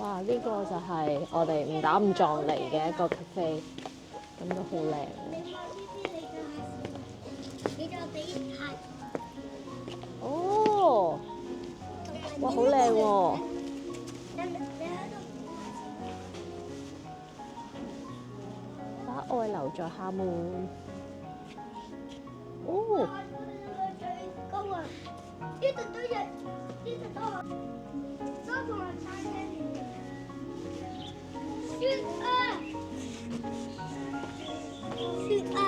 哇！呢、個就係我哋誤打誤撞嚟嘅一個 cafe，咁都好靚喎。你就俾鞋。哦，哇，好靚喎！把愛留在廈門。哦，最高啊！呢度都有，呢度都有。多個餐廳嚟嘅。雪啊！雪啊！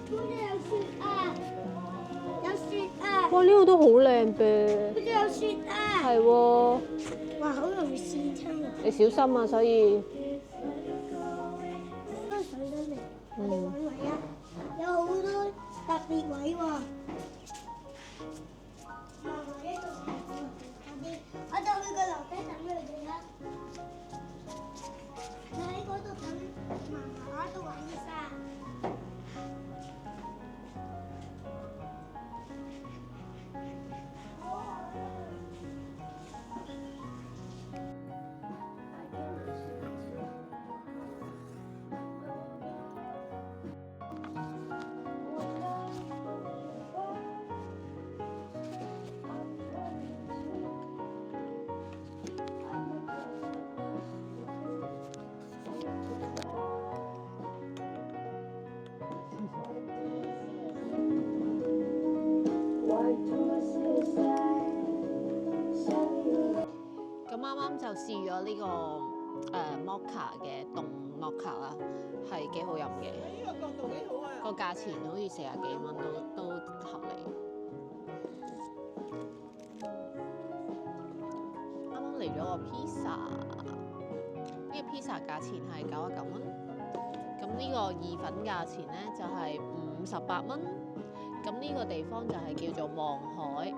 嗰度有雪啊！有雪啊！哇，呢度都好靚唄。嗰度有雪啊！係喎，哇，好容易跣親啊！你小心啊！所以，都上得嚟，我哋揾位啊！有好多特別位喎。我就去個樓梯等佢哋啦。你喺嗰度等媽媽都玩晒。咁啱啱就試咗呢個mocha 嘅凍 mocha 啦，係幾好飲嘅。呢個角度幾好啊！個價錢好似40幾蚊都合理。啱啱嚟咗個 pizza，呢個 pizza 價錢係99蚊，咁呢個意粉價錢咧就係58蚊。咁呢個地方就係叫做望海。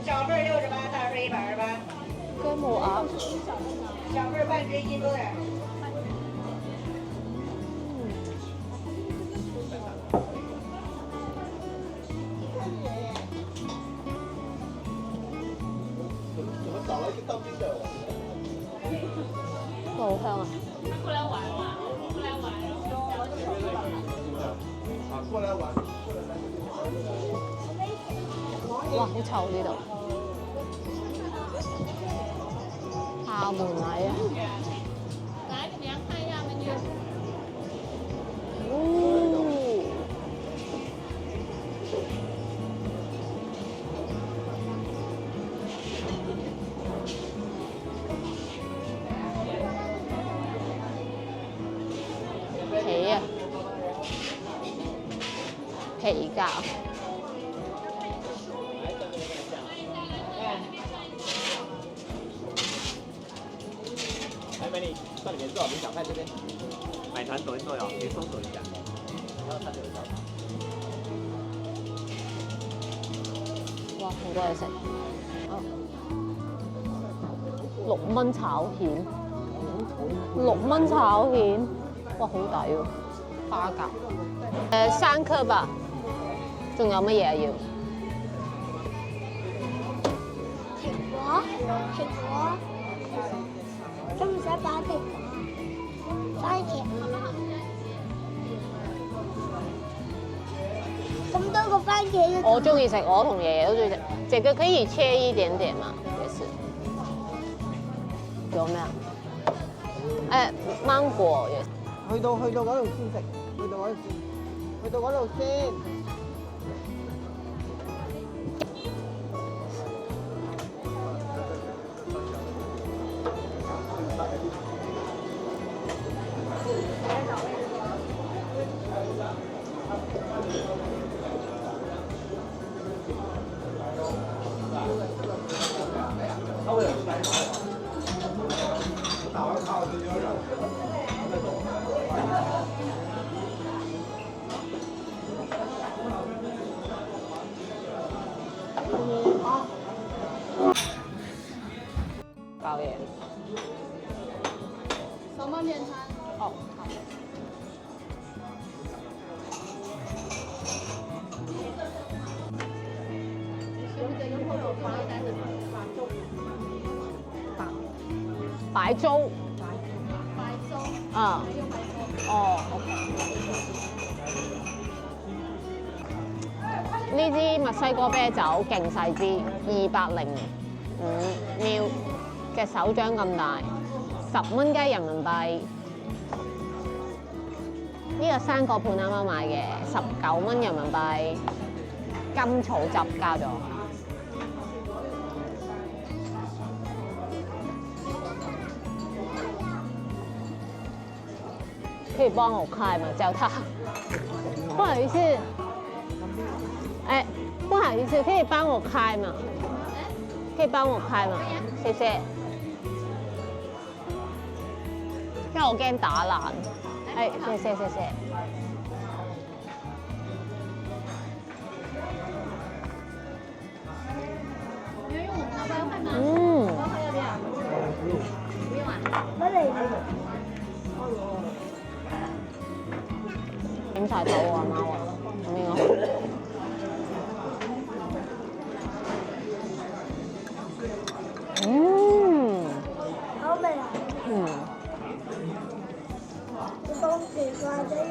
小份68，大份128。姜母鴨。小份半只1多点。怎么找了一个当兵的？哇，好香啊！过来玩嘛，过来玩。啊，过来玩。哇，好臭呢度。廈門米啊！来，给大家看一下美女。哦，皮啊，皮膠。来，美女，到里面坐，你小菜这边，买团走一走哟，可以搜索一下，然后它就有招。哇，好多嘢食。哦，6蚊炒蜆，6蚊炒蜆，哇，好抵喎！花甲，生級啊，仲有乜嘢啊要？蘋果，使唔使擺蘋果？番茄，咁多個番茄嘅。我中意食，我同爺爺都中意食。這個可以切一點點嘛，也是。有咩啊？芒果也。去到嗰度先食，去到嗰度先。包嘢。什麼面餐？哦，好。白粥。啊。哦，OK。呢支墨西哥啤酒勁細支，205ml嘅手掌咁大，10蚊雞人民幣。呢個生果盤啱啱買嘅，19蚊人民幣，甘草汁加咗。可以幫我開嗎？叫他。不好意思，哎，不好意思，可以幫我開嗎？可以幫我開嗎？謝謝。因為我驚打爛。哎，謝謝謝謝。嗯。點晒肚啊媽話，咁應該好。好味啊！當時怪咗嘢。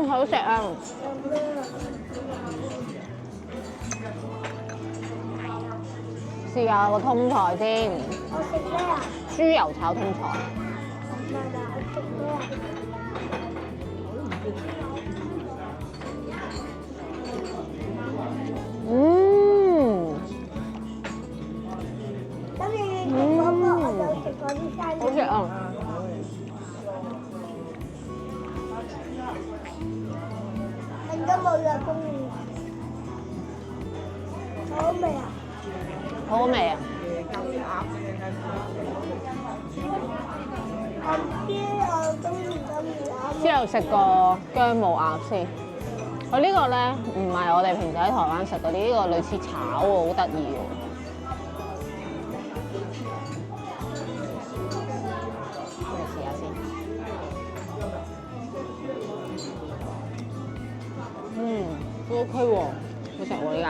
好食啊！試下個通菜先。我食咩啊？豬油炒通菜。唔係啊，我食咩啊？咁你嗰個我就食嗰啲生好食啊！應該冇藥公園。好味啊！好好味啊！我中意咁之後食個姜母鴨先。佢呢個咧唔係我哋平時喺台灣食嗰啲，呢個類似炒喎，好得意喎。我哋試下先。都 OK 喎，好食喎呢間。